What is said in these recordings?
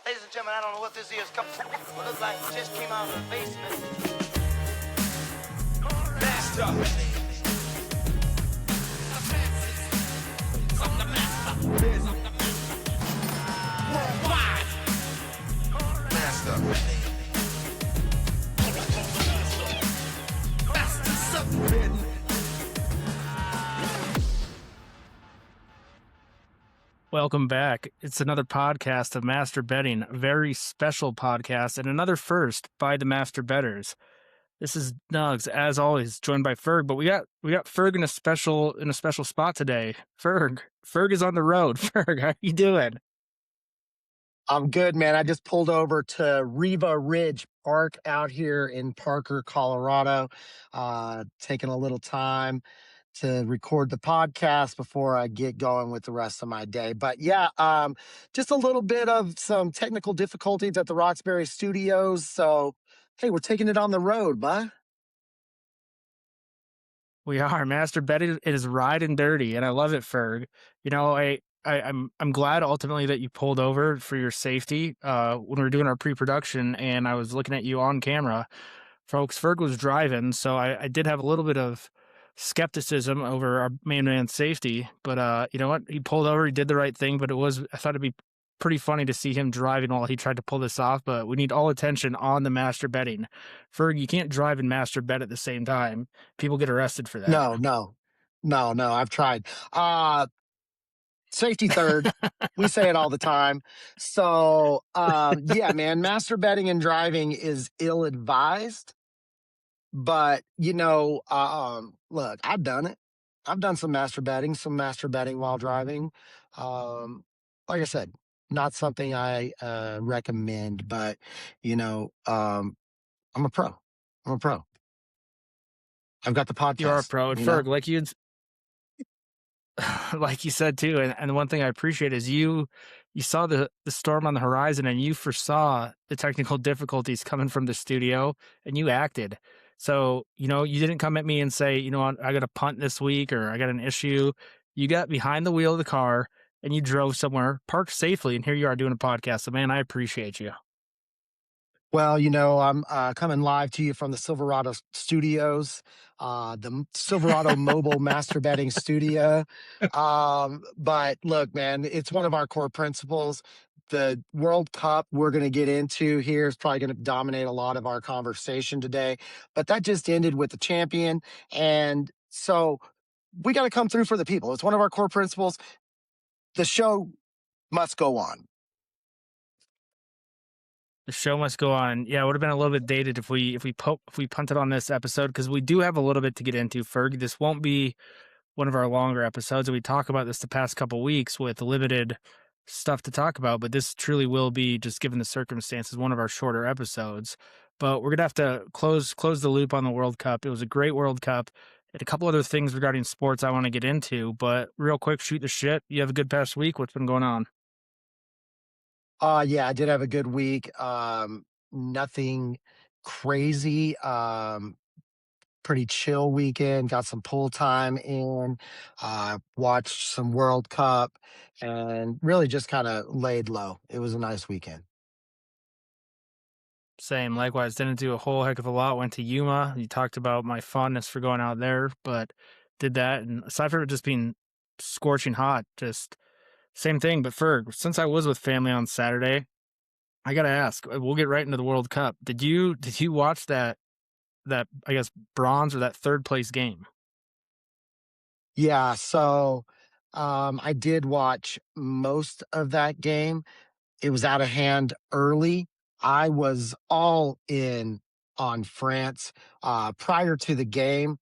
Ladies and gentlemen, I don't know what this is. Come, what looks like it just came out of the basement. Master. Worldwide. Master. Master something. Welcome back. It's another podcast of MasterBetting, a very special podcast, and another first by the Master Betters. This is Nugs, as always, joined by Ferg, but we got Ferg in a special spot today. Ferg is on the road. Ferg, how you doing? I'm good, man. I just pulled over to Riva Ridge Park out here in Parker, Colorado. Taking a little time to record the podcast before I get going with the rest of my day. But yeah, just a little bit of some technical difficulties at the Roxbury Studios. So, hey, we're taking it on the road, bud. We are MasterBetting. It is riding dirty, and I love it, Ferg. You know, I'm glad ultimately that you pulled over for your safety when we were doing our pre-production, and I was looking at you on camera. Folks, Ferg was driving, so I did have a little bit of skepticism over our main man's safety, but you know what? He pulled over, he did the right thing, but I thought it'd be pretty funny to see him driving while he tried to pull this off, but we need all attention on the MasterBetting. Ferg, you can't drive and master bet at the same time. People get arrested for that. No. I've tried. Safety third. We say it all the time. So, yeah, man, master betting and driving is ill-advised. But, look, I've done it. I've done some master betting while driving. Like I said, not something I recommend, but, I'm a pro. I've got the podcast. You are a pro. And Ferg, like you said too, and the one thing I appreciate is you saw the storm on the horizon, and you foresaw the technical difficulties coming from the studio, and you acted. So, you didn't come at me and say, I got a punt this week or I got an issue. You got behind the wheel of the car and you drove somewhere, parked safely, and here you are doing a podcast. So, man, I appreciate you. Well, I'm coming live to you from the Silverado Studios, the Silverado Mobile Master Betting Studio. But look, man, it's one of our core principles. The World Cup we're going to get into here is probably going to dominate a lot of our conversation today. But that just ended with the champion. And so we got to come through for the people. It's one of our core principles. The show must go on. The show must go on. Yeah, it would have been a little bit dated if we punted on this episode, because we do have a little bit to get into, Ferg. This won't be one of our longer episodes. We talk about this the past couple weeks with limited stuff to talk about, but this truly will be, just given the circumstances, one of our shorter episodes. But we're gonna have to close the loop on the World Cup. It was a great World Cup. And a couple other things regarding sports I want to get into, but real quick, shoot the shit. You have a good past week. What's been going on? Yeah, I did have a good week. Nothing crazy. Pretty chill weekend. Got some pool time in. Watched some World Cup, and really just kind of laid low. It was a nice weekend. Same, likewise. Didn't do a whole heck of a lot. Went to Yuma. You talked about my fondness for going out there, but did that. And aside from it just being scorching hot, just same thing. But Ferg, since I was with family on Saturday, I gotta ask. We'll get right into the World Cup. Did you watch that I guess bronze or that third place game? Yeah, so I did watch most of that game. It was out of hand early. I was all in on France. Prior to the game,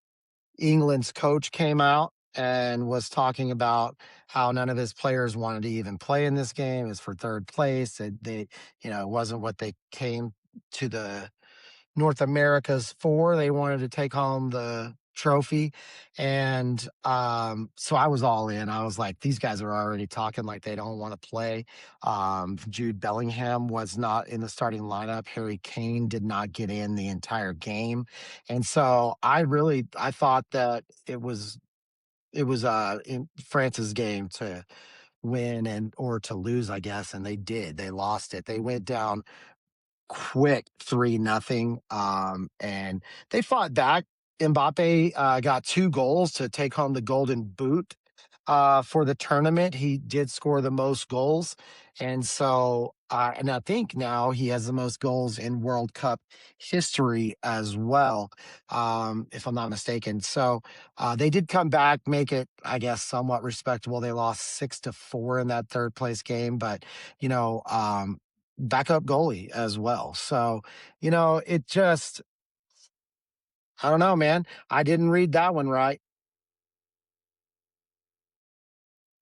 England's coach came out and was talking about how none of his players wanted to even play in this game. It's for third place. It wasn't what they came to the North Americas for. They wanted to take home the trophy. And so I was all in. I was like, these guys are already talking like they don't want to play. Jude Bellingham was not in the starting lineup. Harry Kane did not get in the entire game. And so I thought that it was in France's game to win and or to lose, I guess, and they did. They lost it. They went down quick 3-0. And they fought back. Mbappe got 2 goals to take home the golden boot for the tournament. He did score the most goals. And so, and I think now he has the most goals in World Cup history as well, if I'm not mistaken. So they did come back, make it, I guess, somewhat respectable. They lost 6-4 in that third place game, but, you know, backup goalie as well. So, it just, I don't know, man. I didn't read that one right.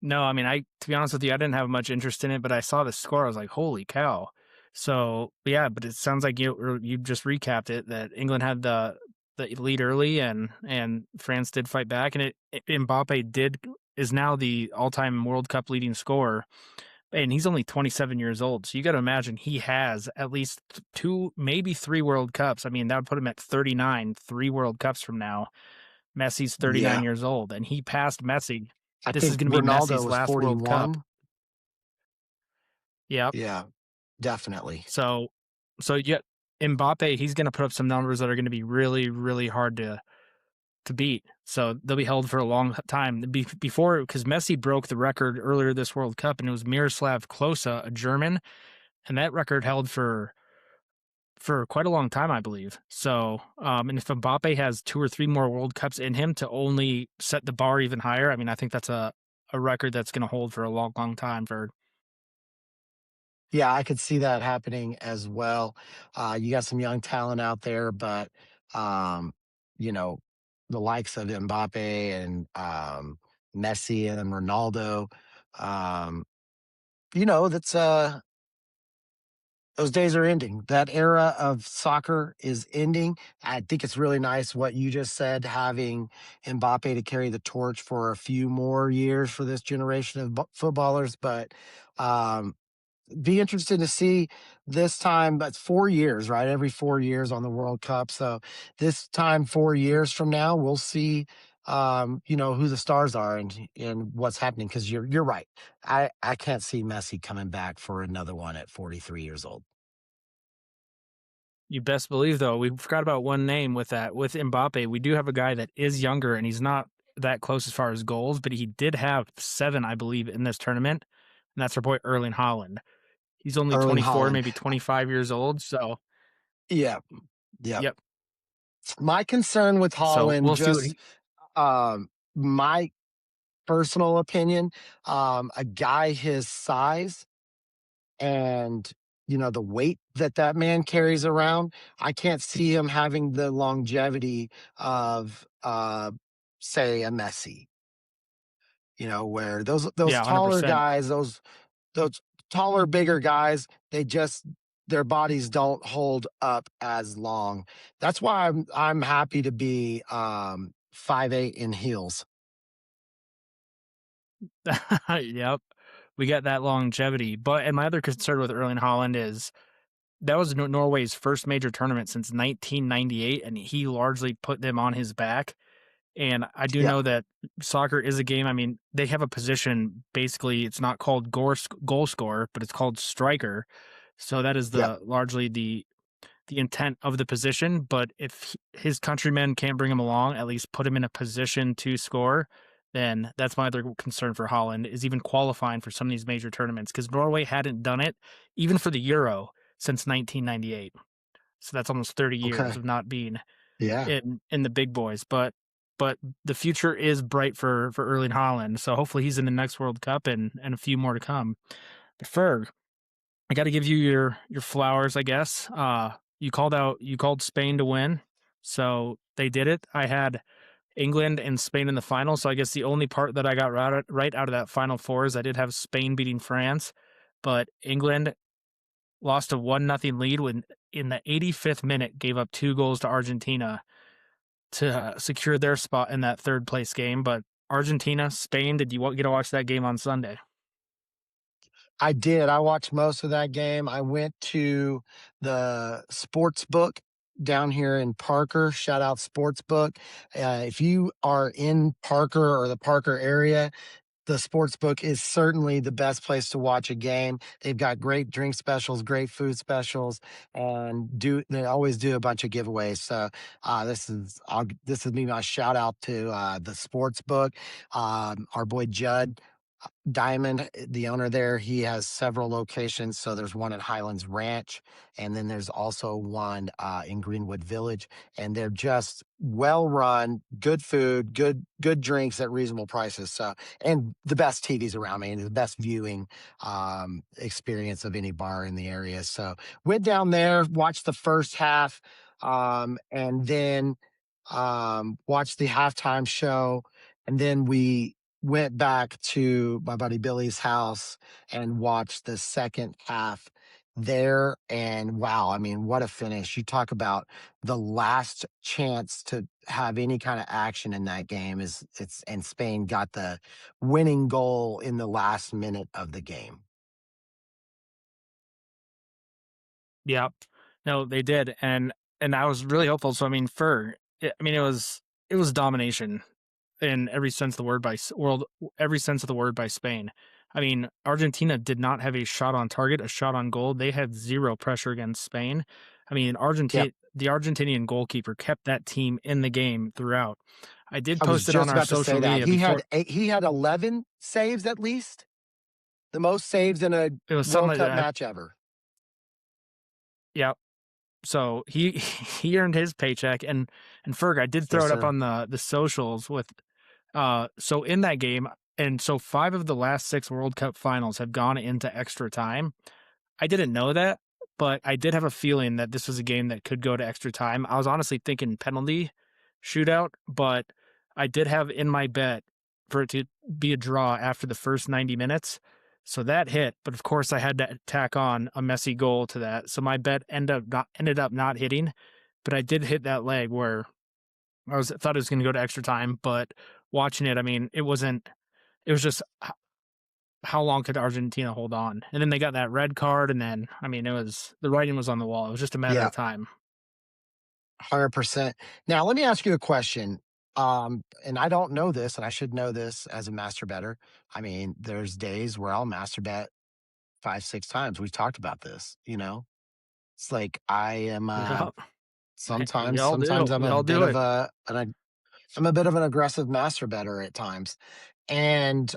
No, I mean, to be honest with you, I didn't have much interest in it, but I saw the score. I was like, holy cow. So yeah, but it sounds like you just recapped it that England had the lead early and France did fight back, and Mbappe is now the all-time World Cup leading scorer, and he's only 27 years old. So you got to imagine he has at least 2, maybe 3 World Cups. I mean, that would put him at 39, 3 World Cups from now. Messi's 39 Yeah. years old, and he passed Messi. I This is think going to be Ronaldo Messi's was last World Cup. 41. Yep. Yeah, definitely. So yeah, Mbappe, he's going to put up some numbers that are going to be really, really hard to beat. So they'll be held for a long time. Before, because Messi broke the record earlier this World Cup, and it was Miroslav Klose, a German, and that record held for quite a long time, I believe. So, and if Mbappe has 2 or 3 more World Cups in him to only set the bar even higher, I mean, I think that's a record that's going to hold for a long, long time for. Yeah, I could see that happening as well. You got some young talent out there, but um, you know, the likes of Mbappe and Messi and Ronaldo, um, that's those days are ending. That era of soccer is ending. I think it's really nice what you just said, having Mbappe to carry the torch for a few more years for this generation of footballers. But um, be interested to see this time. But 4 years, right? Every 4 years on the World Cup. So this time, 4 years from now, we'll see. Who the stars are and what's happening. Because you're right. I can't see Messi coming back for another one at 43 years old. You best believe, though, we forgot about one name with that. With Mbappe, we do have a guy that is younger, and he's not that close as far as goals, but he did have 7, I believe, in this tournament, and that's our boy Erling Haaland. He's only Erling 24, Haaland. maybe 25 years old. So, Yeah, yeah. yep. My concern with So Haaland, we'll see what just my personal opinion, a guy his size and the weight that man carries around, I can't see him having the longevity of say a Messi. Where those yeah, taller 100%. guys, those taller, bigger guys, their bodies don't hold up as long. That's why I'm happy to be 5'8" in heels. Yep. We got that longevity. And my other concern with Erling Haaland is that was Norway's first major tournament since 1998, and he largely put them on his back. And I do Yep, know that soccer is a game. I mean, they have a position. Basically, it's not called goal scorer, but it's called striker. So that is yep. largely the intent of the position. But if his countrymen can't bring him along, at least put him in a position to score, then that's my other concern for Holland is even qualifying for some of these major tournaments because Norway hadn't done it even for the Euro since 1998. So that's almost 30 years Okay. of not being Yeah. in the big boys. But the future is bright for Erling Haaland. So hopefully he's in the next World Cup and a few more to come. But Ferg, I got to give you your flowers, I guess. You called Spain to win, so they did it. I had England and Spain in the final, so I guess the only part that I got right out of that final four is I did have Spain beating France, but England lost a 1-0 lead when in the 85th minute gave up 2 goals to Argentina to secure their spot in that third place game. But Argentina, Spain, did you get to watch that game on Sunday? I did. I watched most of that game. I went to the sports book down here in Parker. Shout out Sportsbook. If you are in Parker or the Parker area, the sports book is certainly the best place to watch a game. They've got great drink specials, great food specials, and they always do a bunch of giveaways. So this is me my shout out to the sports book. Our boy Judd Diamond, the owner there, he has several locations. So there's one at Highlands Ranch, and then there's also one in Greenwood Village, and they're just well run, good food, good drinks at reasonable prices. So and the best TVs around me, and the best viewing experience of any bar in the area. So went down there, watched the first half, and then watched the halftime show, and then we went back to my buddy Billy's house and watched the second half there. And wow, I mean, what a finish. You talk about the last chance to have any kind of action in that game and Spain got the winning goal in the last minute of the game. Yeah. No, they did, and I was really hopeful. So I mean, it was domination in every sense of the word every sense of the word by Spain. I mean, Argentina did not have a shot on target, a shot on goal. They had zero pressure against Spain. I mean, Yep. the Argentinian goalkeeper kept that team in the game throughout. I did I was post it on just our about to social say that. media before. He had 11 saves at least, the most saves in a It was something World like Cup that. match ever. Yeah. So he he earned his paycheck, and Ferg, I did throw Yes, it up sir. on the socials with so in that game, and so 5 of the last 6 World Cup finals have gone into extra time. I didn't know that, but I did have a feeling that this was a game that could go to extra time. I was honestly thinking penalty shootout, but I did have in my bet for it to be a draw after the first 90 minutes. So that hit, but of course I had to tack on a messy goal to that. So my bet ended up not hitting, but I did hit that leg where thought it was going to go to extra time, but watching it, I mean, it was just how long could Argentina hold on? And then they got that red card, and then I mean, the writing was on the wall. It was just a matter Yeah, of time. 100%. Now, let me ask you a question. And I don't know this, and I should know this as a master better. I mean, there's days where I'll master bet 5, 6 times. We've talked about this, you know? It's like I am Yeah, sometimes I'm we a all bit do of it. I'm a bit of an aggressive master better at times. And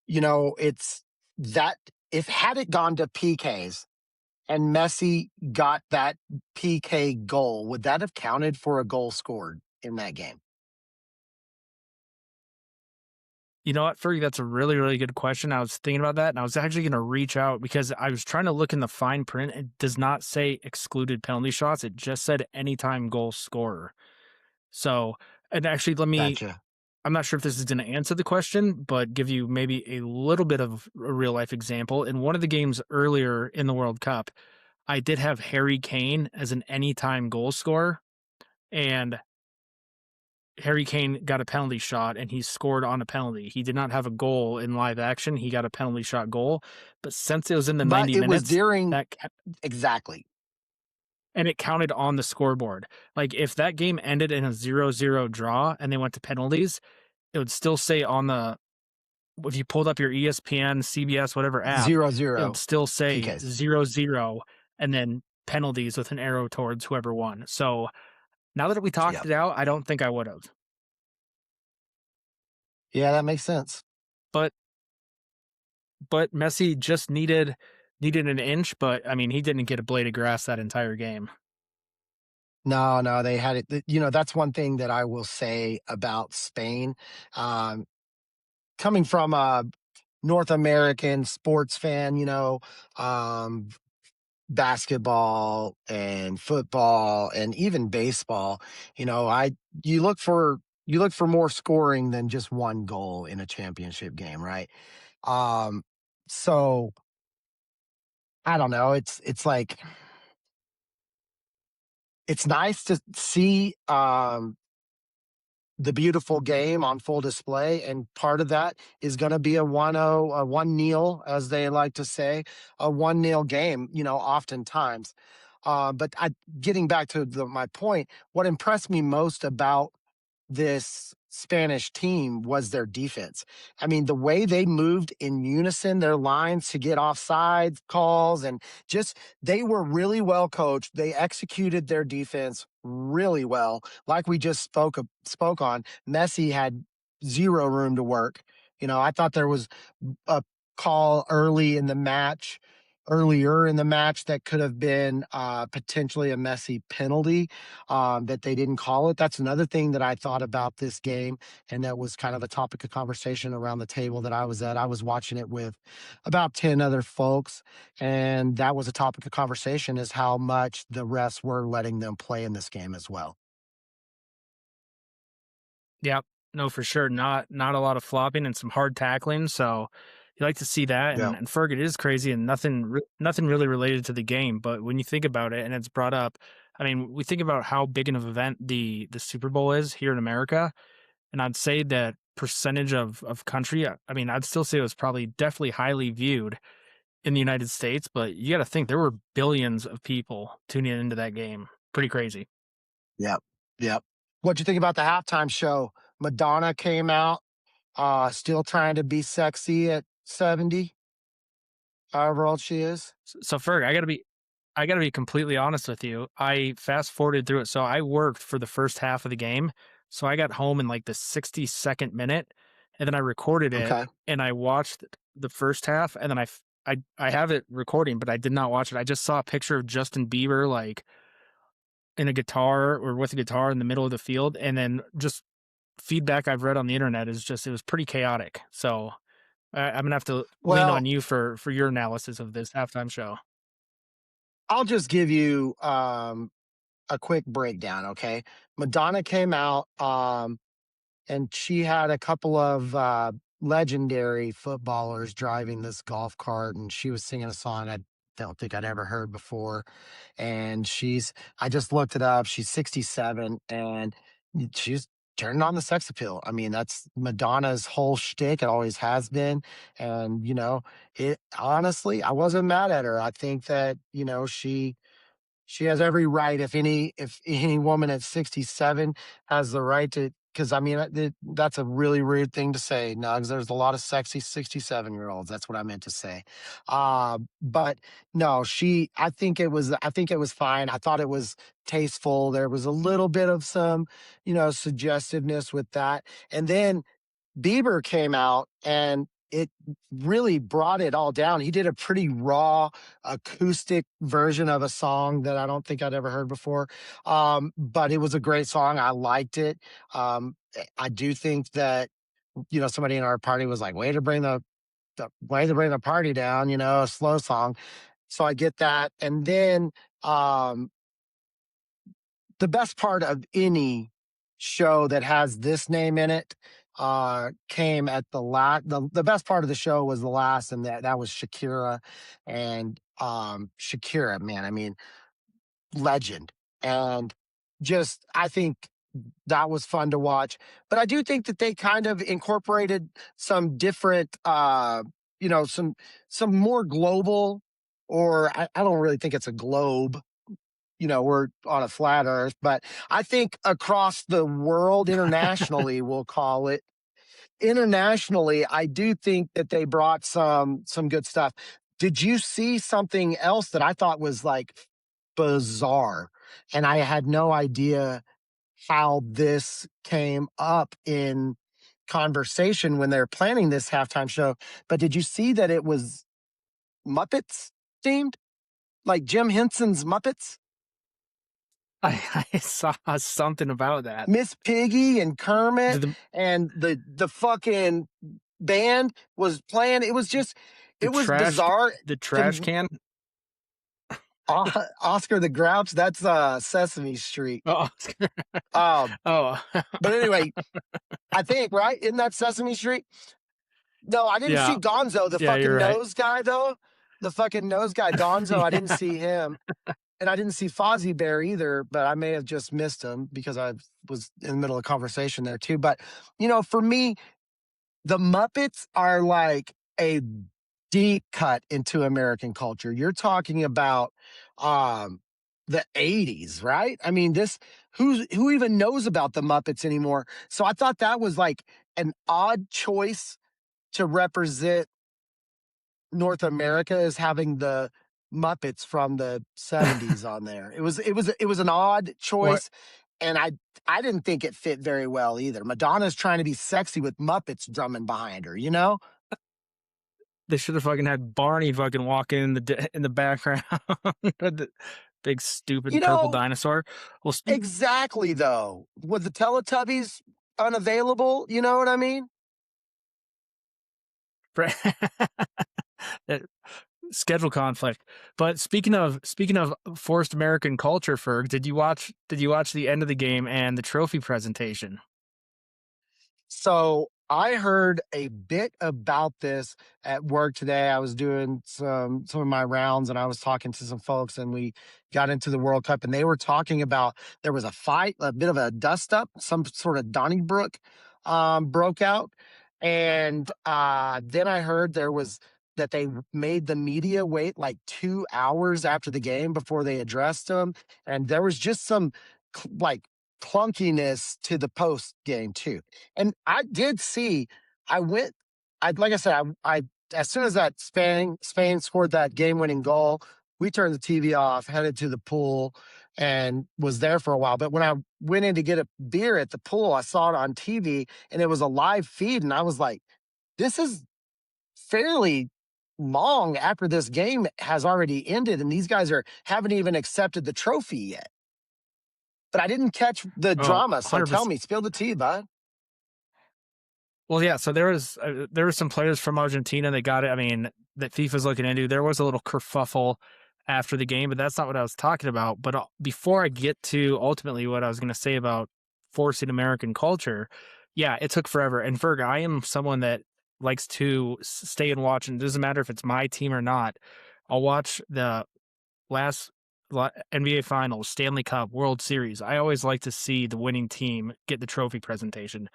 it's that if had it gone to PKs and Messi got that PK goal, would that have counted for a goal scored in that game? You know what, Fergie? That's a really, really good question. I was thinking about that, and I was actually going to reach out because I was trying to look in the fine print. It does not say excluded penalty shots. It just said anytime goal scorer. So, and actually, Gotcha. I'm not sure if this is going to answer the question, but give you maybe a little bit of a real life example. In one of the games earlier in the World Cup, I did have Harry Kane as an anytime goal scorer, and Harry Kane got a penalty shot and he scored on a penalty. He did not have a goal in live action. He got a penalty shot goal. But since it was in the But 90 it was minutes, during exactly and it counted on the scoreboard. Like if that game ended in a 0-0 draw and they went to penalties, it would still say on the if you pulled up your ESPN, CBS, whatever app, zero it would zero still say PKs. 0-0 and then penalties with an arrow towards whoever won. So now that we talked Yep. it out, I don't think I would have. Yeah, that makes sense. But Messi just needed an inch, but I mean he didn't get a blade of grass that entire game. No, no, they had it. That's one thing that I will say about Spain. Um, Coming from a North American sports fan, um, basketball and football and even baseball, I you look for more scoring than just one goal in a championship game, right? Um, so I don't know. It's like it's nice to see the beautiful game on full display. And part of that is going to be a 1-0, a 1-0, as they like to say, a 1-0 game, oftentimes. But getting back to my point, what impressed me most about this Spanish team was their defense. I mean, the way they moved in unison, their lines to get offside calls, and just they were really well coached. They executed their defense really well. Like we just spoke on, Messi had zero room to work. I thought there was a call earlier in the match that could have been potentially a messy penalty that they didn't call it. That's another thing that I thought about this game, and that was kind of a topic of conversation around the table that I was at. I was watching it with about 10 other folks, and that was a topic of conversation, is how much the refs were letting them play in this game as well. Yep. No, for sure. Not a lot of flopping and some hard tackling. So you like to see that. Yeah. And Ferg, it is crazy and nothing really related to the game. But when you think about it, and it's brought up, I mean, we think about how big an event the Super Bowl is here in America, and I'd say that percentage of country. I mean, I'd still say it was probably definitely highly viewed in the United States. But you got to think there were billions of people tuning into that game. Pretty crazy. Yep. Yep. What'd you think about the halftime show? Madonna came out, still trying to be sexy at 70, however old she is. So Ferg, I gotta be completely honest with you. I fast forwarded through it. So I worked for the first half of the game. So I got home in like the 62nd minute, and then I recorded it Okay. and I watched the first half, and then I have it recording, but I did not watch it. I just saw a picture of Justin Bieber like in a guitar or with a guitar in the middle of the field, and then just feedback I've read on the internet is just it was pretty chaotic. So I'm gonna have to lean Well, on you for your analysis of this halftime show. I'll just give you a quick breakdown, okay? Madonna came out, and she had a couple of legendary footballers driving this golf cart, and she was singing a song I don't think I'd ever heard before. And I just looked it up. She's 67, and she's turning on the sex appeal. I mean, that's Madonna's whole shtick. It always has been. And, it honestly, I wasn't mad at her. I think that, she has every right. If any woman at 67 has the right to, because I mean that's a really rude thing to say, Nugs. There's a lot of sexy 67-year-olds. That's what I meant to say. But no, I think it was fine. I thought it was tasteful. There was a little bit of some, suggestiveness with that, and then Bieber came out and it really brought it all down. He did a pretty raw acoustic version of a song that I don't think I'd ever heard before. But it was a great song. I liked it. I do think that, somebody in our party was like, way to bring the party down, a slow song. So I get that. And then um the best part of any show that has this name in it came at the best part of the show was the last, and that was Shakira. And Shakira, man, I mean, legend. And just I think that was fun to watch. But I do think that they kind of incorporated some different some more global, or I don't really think it's a globe, we're on a flat earth, but I think across the world, internationally, we'll call it. Internationally, I do think that they brought some good stuff. Did you see something else that I thought was like bizarre? And I had no idea how this came up in conversation when they're planning this halftime show. But did you see that it was Muppets themed? Like Jim Henson's Muppets? I saw something about that. Miss Piggy and Kermit, Did the and the fucking band was playing. the It was trash bizarre the trash to can? Oscar the Grouch. That's Sesame Street. Oh, Um, oh, but anyway, I think, right? Isn't that Sesame Street? No, I didn't see yeah, Gonzo, the yeah, you're fucking right. nose guy, though. The fucking nose guy, Gonzo. I didn't Yeah. see him. And I didn't see Fozzie Bear either, but I may have just missed him because I was in the middle of conversation there too. But, for me, the Muppets are like a deep cut into American culture. You're talking about the 80s, right? I mean, who even knows about the Muppets anymore? So I thought that was like an odd choice to represent North America as having the Muppets from the 70s on there. It was an odd What choice, and I didn't think it fit very well either. Madonna's trying to be sexy with Muppets drumming behind her, you know? they should have fucking had Barney fucking walk in the background, the big stupid You purple know, dinosaur. Well, speak. exactly though. Was the Teletubbies unavailable? You know what I mean? That schedule conflict. But speaking of forced American culture, Ferg, did you watch the end of the game and the trophy presentation? So I heard a bit about this at work today. I was doing some of my rounds and I was talking to some folks and we got into the World Cup and they were talking about there was a fight, a bit of a dust up, some sort of Donnybrook broke out. And then I heard there was that they made the media wait like 2 hours after the game before they addressed them. And there was just some like clunkiness to the post game too. And I did see, I went, I like I said, as soon as that Spain scored that game winning goal, we turned the TV off, headed to the pool, and was there for a while. But when I went in to get a beer at the pool, I saw it on TV and it was a live feed, and I was like, this is fairly long after this game has already ended, and these guys haven't even accepted the trophy yet. But I didn't catch the Oh, drama, so tell 100%. me, spill the tea, bud. Well, yeah. So there were some players from Argentina that got it. I mean, that FIFA's looking into. There was a little kerfuffle after the game, but that's not what I was talking about. But before I get to ultimately what I was going to say about forcing American culture, yeah, it took forever. And Ferg, I am someone that likes to stay and watch, and it doesn't matter if it's my team or not. I'll watch the last NBA Finals, Stanley Cup, World Series. I always like to see the winning team get the trophy presentation.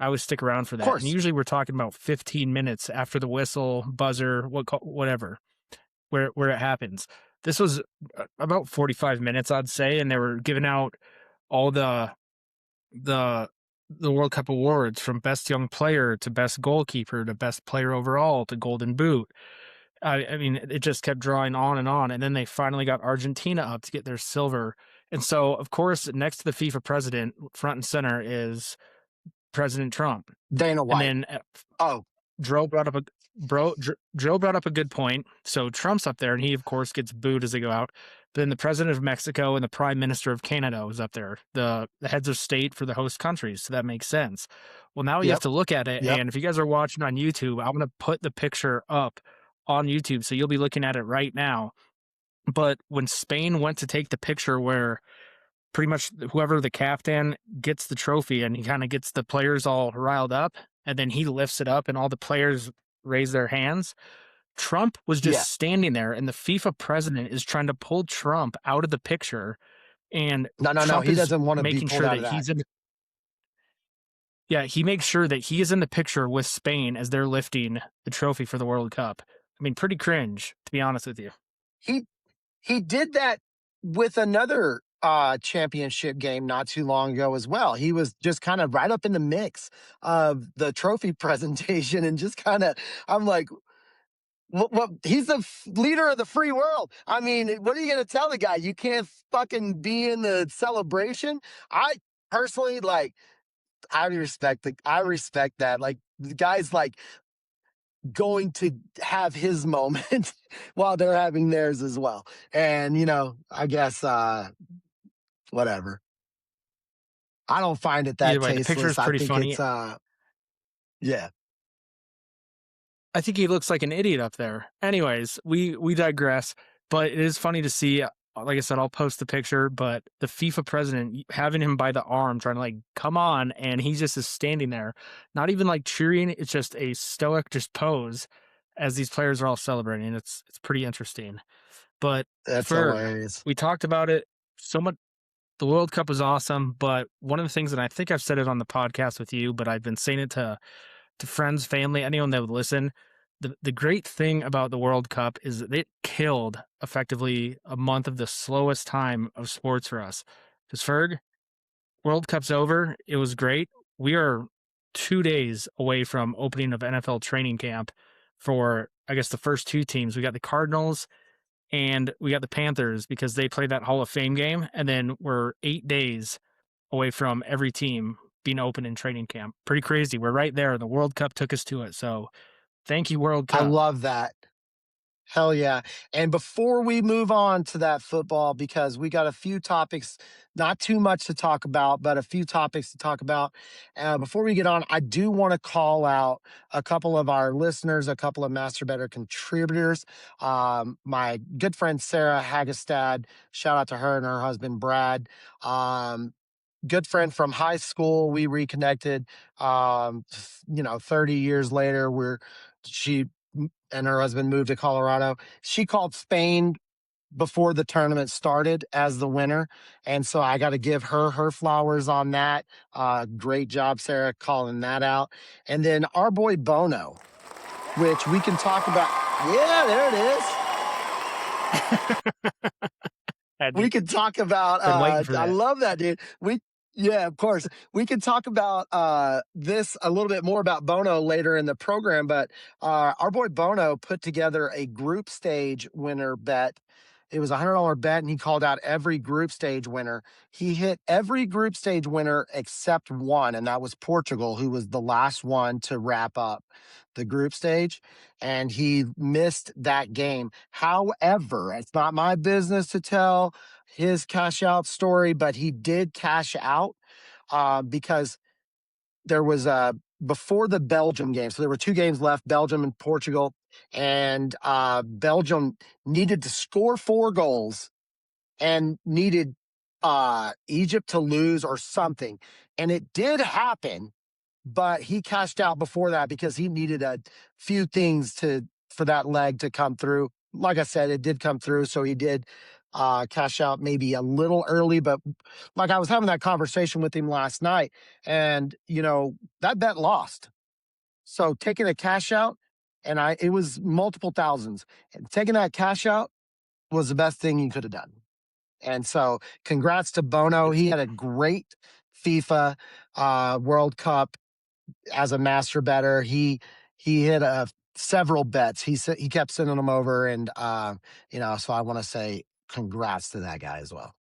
I always stick around for Of that. And course. usually we're talking about 15 minutes after the whistle, buzzer, whatever, where it happens. This was about 45 minutes, I'd say, and they were giving out all the the World Cup awards from best young player to best goalkeeper to best player overall to golden boot. I mean, it just kept drawing on, and then they finally got Argentina up to get their silver. And so, of course, next to the FIFA president, front and center is President Trump. Dana And White. then Oh, Joe brought up a Joe brought up a good point. So Trump's up there, and he of course gets booed as they go out. But then the president of Mexico and the prime minister of Canada was up there, the heads of state for the host countries. So that makes sense. Well, now you have yep, to look at it, yep. and if you guys are watching on YouTube, I'm going to put the picture up on YouTube, so you'll be looking at it right now. But when Spain went to take the picture where pretty much whoever the captain gets the trophy and he kind of gets the players all riled up and then he lifts it up and all the players raise their hands. Trump was Yeah. just standing there and the FIFA president is trying to pull Trump out of the picture and No, no, no. Trump He is doesn't want to be making pulled sure out that of that. he makes sure that he is in the picture with Spain as they're lifting the trophy for the World Cup. I mean, pretty cringe, to be honest with you. He he did that with another championship game not too long ago as well. He was just kind of right up in the mix of the trophy presentation and just kind of I'm like, what, he's the leader of the free world. I mean, what are you going to tell the guy? You can't fucking be in the celebration. I personally like I respect that. Like the guy's like going to have his moment while they're having theirs as well. And I guess whatever. I don't find it that Either way, the picture tasteless. is I pretty think funny. it's yeah. I think he looks like an idiot up there. Anyways, we digress, but it is funny to see. Like I said, I'll post the picture, but the FIFA president having him by the arm, trying to like come on, and he just is standing there, not even like cheering. It's just a stoic just pose as these players are all celebrating. It's pretty interesting. But That's Ferg, hilarious. we talked about it so much. The World Cup was awesome, but one of the things, and I think I've said it on the podcast with you, but I've been saying it to friends, family, anyone that would listen. the great thing about the World Cup is that it killed effectively a month of the slowest time of sports for us. Because Ferg, World Cup's over. It was great. We are 2 days away from opening of NFL training camp for, I guess, the first two teams. We got the Cardinals and we got the Panthers because they played that Hall of Fame game. And then we're 8 days away from every team being open in training camp. Pretty crazy. We're right there. The World Cup took us to it. So thank you, World I Cup. love that. Hell yeah. And before we move on to that football, because we got a few topics, not too much to talk about, but a few topics to talk about. Before we get on, I do want to call out a couple of our listeners, a couple of Master Better contributors. My good friend, Sarah Hagestad, shout out to her and her husband, Brad. Good friend from high school. We reconnected, 30 years later. She and her husband moved to Colorado. She called Spain before the tournament started as the winner. And so I got to give her flowers on that. Great job, Sarah, calling that out. And then our boy Bono, which we can talk about. Yeah, there it is. We could talk about Been waiting for I that. love that, dude. Yeah, of course. We can talk about this a little bit more about Bono later in the program, but our boy Bono put together a group stage winner bet. It was a $100 bet, and he called out every group stage winner. He hit every group stage winner except one, and that was Portugal, who was the last one to wrap up the group stage, and he missed that game. However, it's not my business to tell his cash out story, but he did cash out because there was before the Belgium game. So there were two games left, Belgium and Portugal, and Belgium needed to score 4 goals and needed Egypt to lose or something. And it did happen, but he cashed out before that because he needed a few things for that leg to come through. Like I said, it did come through, so he did cash out maybe a little early. But like I was having that conversation with him last night, and that bet lost. So taking a cash out, and it was multiple thousands. And taking that cash out was the best thing you could have done. And so congrats to Bono. He had a great FIFA World Cup as a master better. He hit several bets. He kept sending them over, and so I want to say congrats to that guy as well.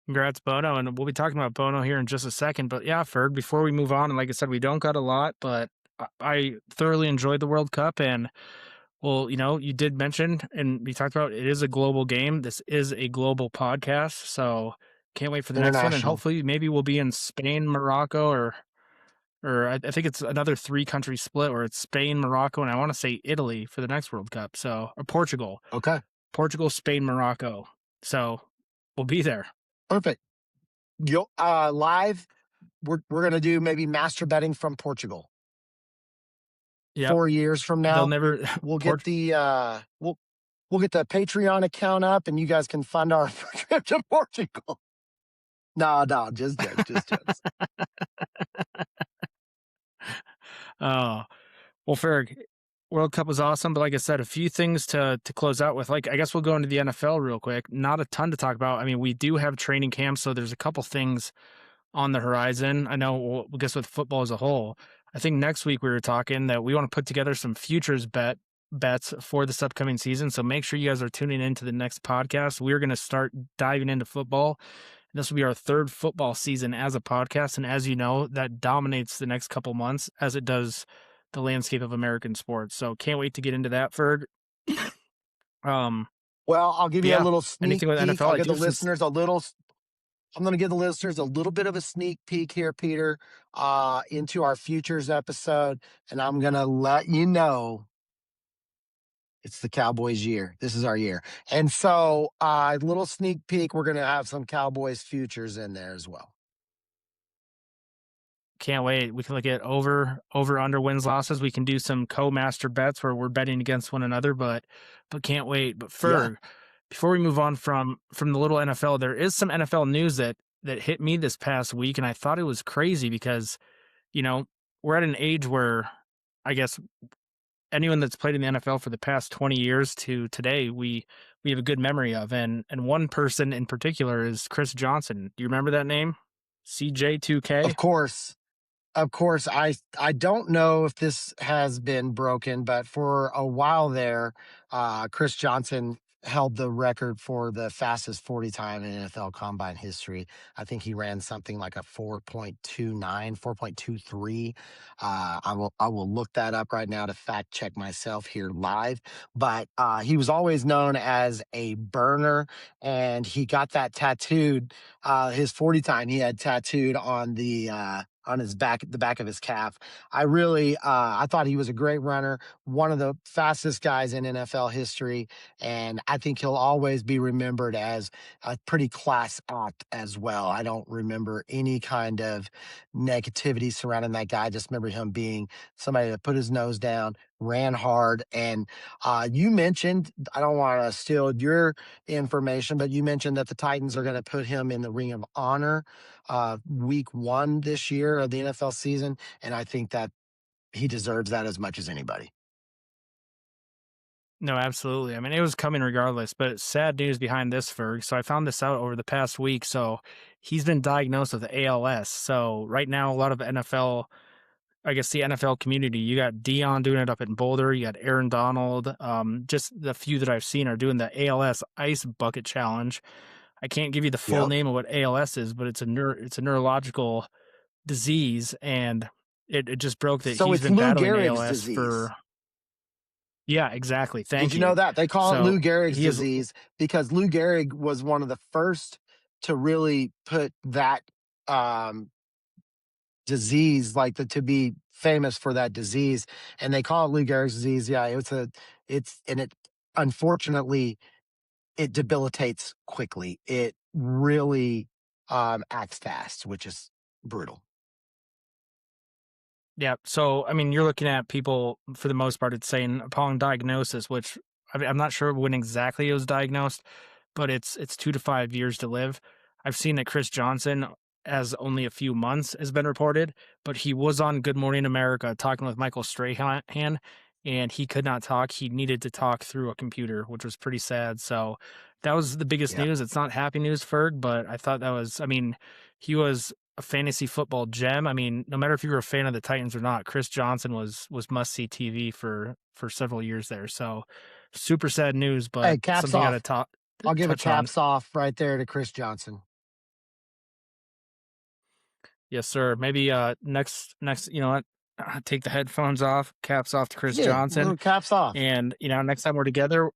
Congrats, Bono. And we'll be talking about Bono here in just a second. But yeah, Ferg, before we move on, and like I said, we don't got a lot, but I thoroughly enjoyed the World Cup. And well, you did mention, and we talked about, it is a global game. This is a global podcast. So can't wait for the next one. And International. hopefully maybe we'll be in Spain, Morocco, or I think it's another 3-country split where it's Spain, Morocco, and I want to say Italy for the next World Cup. So, or Portugal. Okay. Portugal, Spain, Morocco. So we'll be there. Perfect. Live, we're gonna do maybe master betting from Portugal. Yeah. 4 years from now, They'll never. we'll get the we'll get the Patreon account up, and you guys can fund our trip to Portugal. No, just jokes. Oh, well, Ferg, World Cup was awesome, but like I said, a few things to close out with. Like, I guess we'll go into the NFL real quick. Not a ton to talk about. I mean, we do have training camp, so there's a couple things on the horizon. I know, well, I guess with football as a whole, I think next week we were talking that we want to put together some futures bets for this upcoming season. So make sure you guys are tuning into the next podcast. We're going to start diving into football. This will be our 3rd football season as a podcast. And as you know, that dominates the next couple months as it does the landscape of American sports. So can't wait to get into that, Ferg. Well, I'll give you a little sneak anything with peek. NFL, I'll give the listeners a little. I'm going to give the listeners a little bit of a sneak peek here, Peter, into our futures episode, and I'm going to let you know it's the Cowboys' year. This is our year, and so a little sneak peek. We're going to have some Cowboys futures in there as well. Can't wait. We can look at over, under wins, losses. We can do some co-master bets where we're betting against one another, but can't wait. But Ferg, before we move on from the little NFL, there is some NFL news that hit me this past week, and I thought it was crazy because, we're at an age where I guess anyone that's played in the NFL for the past 20 years to today, we have a good memory of. And one person in particular is Chris Johnson. Do you remember that name? Of CJ2K? course, Of course, I don't know if this has been broken, but for a while there, Chris Johnson held the record for the fastest 40 time in NFL combine history. I think he ran something like a 4.29, 4.23. I will look that up right now to fact check myself here live. But he was always known as a burner, and he got that tattooed. His 40 time he had tattooed on his back, the back of his calf. I thought he was a great runner, one of the fastest guys in NFL history, and I think he'll always be remembered as a pretty class act as well. I don't remember any kind of negativity surrounding that guy. I just remember him being somebody that put his nose down, ran hard, and you mentioned, I don't want to steal your information, but you mentioned that the Titans are going to put him in the Ring of Honor week one this year of the NFL season. And I think that he deserves that as much as anybody. No, absolutely. I mean, it was coming regardless, but sad news behind this, Ferg. So I found this out over the past week. So he's been diagnosed with ALS. So right now, a lot of NFL, I guess the NFL community, you got Dion doing it up in Boulder, you got Aaron Donald. Just the few that I've seen are doing the ALS Ice Bucket Challenge. I can't give you the full Yep. name of what ALS is, but it's a neurological disease, and it just broke that So he's it's been Lou battling Gehrig's ALS disease. for. Yeah, exactly. Did Thank you know you. that? They call it So Lou Gehrig's he is. disease because Lou Gehrig was one of the first to really put that um, disease, like to be famous for that disease. And they call it Lou Gehrig's disease. Yeah, and it, unfortunately, it debilitates quickly. It really acts fast, which is brutal. Yeah. So, I mean, you're looking at people for the most part, it's saying upon diagnosis, which I'm not sure when exactly it was diagnosed, but it's 2 to 5 years to live. I've seen that Chris Johnson, as only a few months, has been reported, but he was on Good Morning America talking with Michael Strahan, and he could not talk. He needed to talk through a computer, which was pretty sad. So that was the biggest Yeah. news. It's not happy news, Ferg, but I thought that was, I mean, he was a fantasy football gem. I mean, no matter if you were a fan of the Titans or not, Chris Johnson was must see TV for several years there. So super sad news, but Hey, caps something I got to off. I'll give a touch on. caps off right there to Chris Johnson. Yes, sir. Maybe next, you know what? Take the headphones off, caps off to Chris Yeah, Johnson, little caps off. and next time we're together,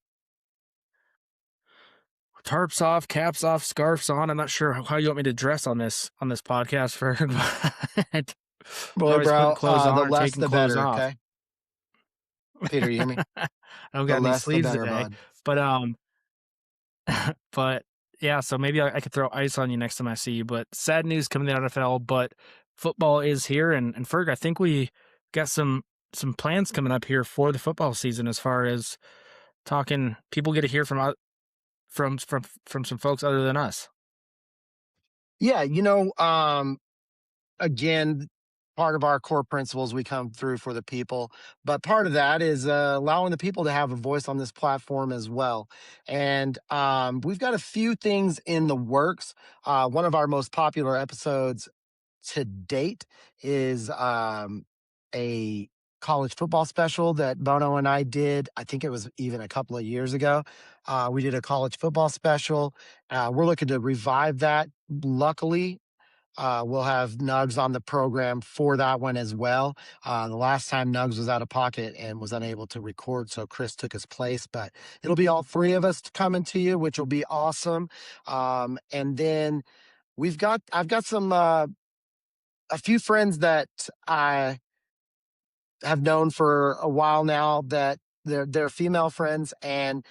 tarps off, caps off, scarves on. I'm not sure how you want me to dress on this podcast for, but we're Boy, always putting bro, clothes the on or less taking the clothes better, off. okay? Peter, you hear me? I don't The got any less the sleeves better, today, bud. but but yeah, so maybe I could throw ice on you next time I see you. But sad news coming to the NFL, but football is here, and Ferg, I think we got some plans coming up here for the football season as far as talking. People get to hear from some folks other than us. Yeah, again, part of our core principles we come through for the people, but part of that is allowing the people to have a voice on this platform as well. And we've got a few things in the works. One of our most popular episodes to date is a college football special that Bono and I did. I think it was even a couple of years ago. We did a college football special. We're looking to revive that. Luckily, we'll have Nugs on the program for that one as well. The last time Nugs was out of pocket and was unable to record, so Chris took his place. But it'll be all three of us coming to you, which will be awesome. And then I've got some a few friends that I have known for a while now that they're female friends, and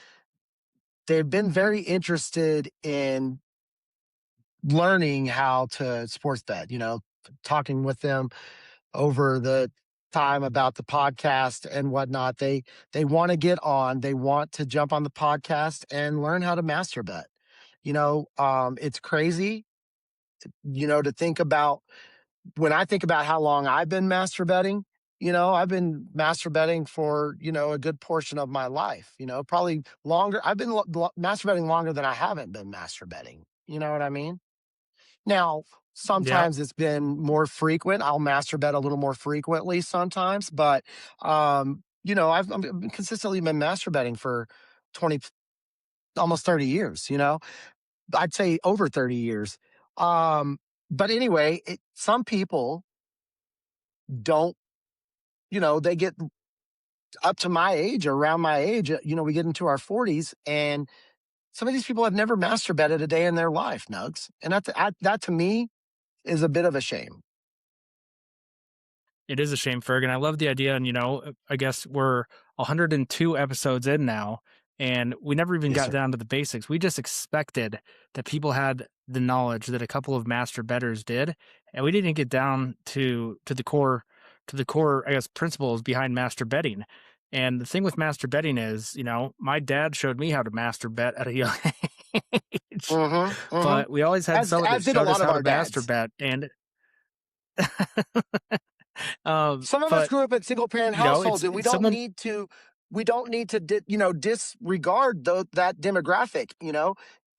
they've been very interested in learning how to sports bet. Talking with them over the time about the podcast and whatnot. They want to get on. They want to jump on the podcast and learn how to master bet. It's crazy. To think about when I think about how long I've been master betting. I've been masturbating for, a good portion of my life, probably longer. I've been masturbating longer than I haven't been masturbating. You know what I mean? Now, Yeah, sometimes it's been more frequent. I'll masturbate a little more frequently sometimes, but I've consistently been masturbating for 20, almost 30 years, I'd say over 30 years. Um, but anyway, some people don't, they get up to my age or around my age, we get into our 40s, and some of these people have never masturbated a day in their life, Nugs. And that to me is a bit of a shame. it is a shame, Ferg, and I love the idea. And I guess we're 102 episodes in now, and we never even Yes, got sir. down to the basics. We just expected that people had the knowledge that a couple of master betters did, and we didn't get down to the core, I guess, principles behind master betting. And the thing with master betting is, my dad showed me how to master bet at a young age, Mm-hmm. Mm-hmm. but we always had someone that As did a showed us lot of how to our master dads. bet, and Some of us but grew up in single parent households, and it's someone we don't need to disregard that demographic.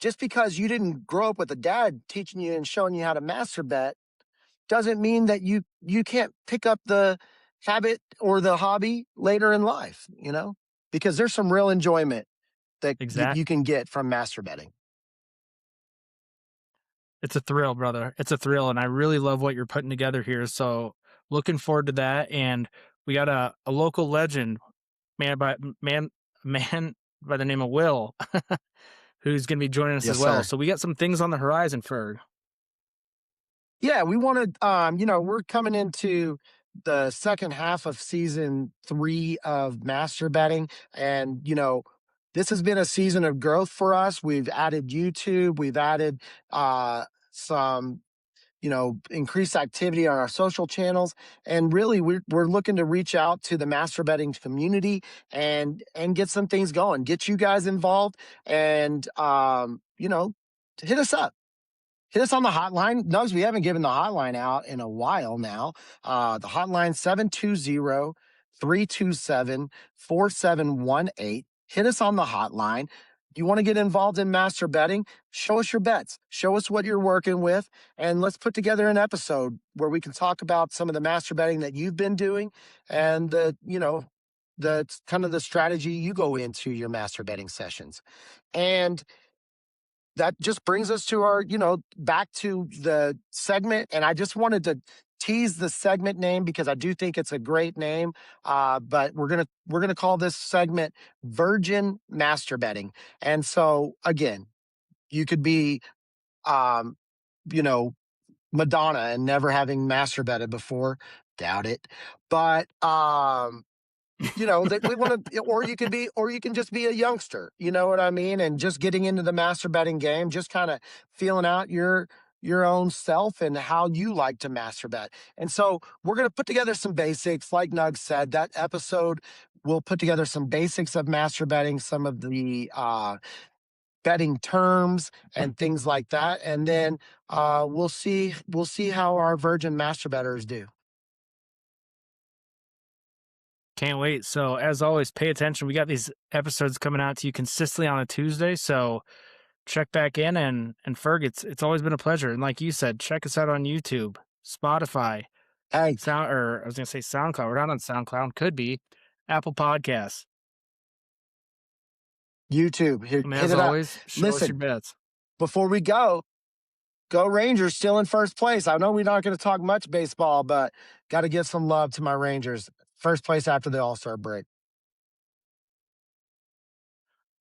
Just because you didn't grow up with a dad teaching you and showing you how to masturbate doesn't mean that you can't pick up the habit or the hobby later in life. Because there's some real enjoyment that you exact. can get from masturbating. It's a thrill, brother. It's a thrill, and I really love what you're putting together here. So looking forward to that. And we got a local legend, man by man man by the name of Will, who's going to be joining us as Yes, well. sir. So we got some things on the horizon, Ferg. Yeah, we want to. We're coming into the second half of season 3 of Master Betting, and this has been a season of growth for us. We've added YouTube, we've added some increased activity on our social channels, and really we're looking to reach out to the master betting community and get some things going, get you guys involved, and hit us up. Hit us on the hotline. Nugs, we haven't given the hotline out in a while now. The hotline 720-327-4718. Hit us on the hotline. You want to get involved in master betting? Show us your bets. Show us what you're working with, and let's put together an episode where we can talk about some of the master betting that you've been doing and the kind of the strategy you go into your master betting sessions. And that just brings us to our, back to the segment. And I just wanted to tease the segment name because I do think it's a great name. But we're gonna call this segment Virgin Masturbating. And so again, you could be um, you know, Madonna and never having masturbated before. Doubt it. But that we want to, or you can just be a youngster, you know what I mean, and just getting into the masturbating game, just kind of feeling out your own self and how you like to masturbate. And so we're going to put together some basics, like Nug said. That episode will put together some basics of masturbating, some of the betting terms and things like that, and then we'll see how our virgin masturbators do. Can't wait. So as always, pay attention. We got these episodes coming out to you consistently on a Tuesday. So check back in, and Ferg, it's always been a pleasure. And like you said, check us out on YouTube, Spotify, Hey, or I was gonna say SoundCloud. We're not on SoundCloud. Could be Apple Podcasts. YouTube, And hit as it up. always, show us your Listen, bets. before we go Rangers, still in first place. I know we're not going to talk much baseball, but got to give some love to my Rangers. First place after the All-Star break.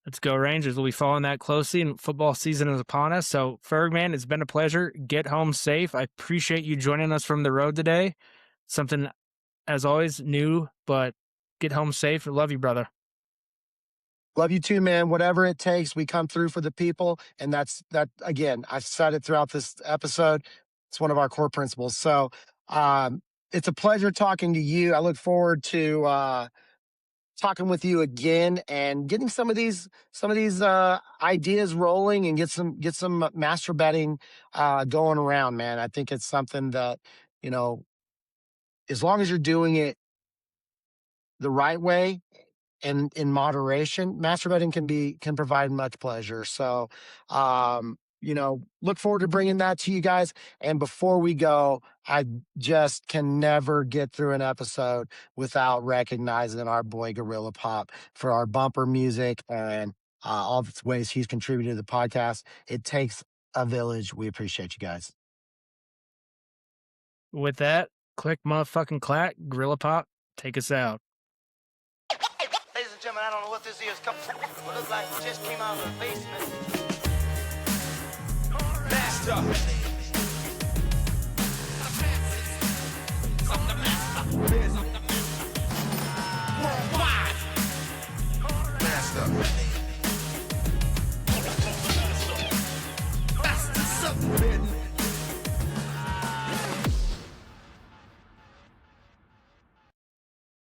Let's go Rangers. We'll be following that closely, and football season is upon us. So, Ferg, man, it's been a pleasure. Get home safe. I appreciate you joining us from the road today. Something, as always, new, but get home safe. I love you, brother. Love you too, man. Whatever it takes, we come through for the people. And that again, I've said it throughout this episode. It's one of our core principles. So it's a pleasure talking to you. I look forward to talking with you again and getting some of these ideas rolling and get some master betting going around, man. I think it's something that, you know, as long as you're doing it the right way and in moderation, masturbating can provide much pleasure. So, look forward to bringing that to you guys. And before we go, I just can never get through an episode without recognizing our boy Gorilla Pop for our bumper music and all the ways he's contributed to the podcast. It takes a village. We appreciate you guys. With that, click motherfucking clack, Gorilla Pop, take us out. Ladies and gentlemen, I don't know what this is. It looks like it just came out of the basement. Master.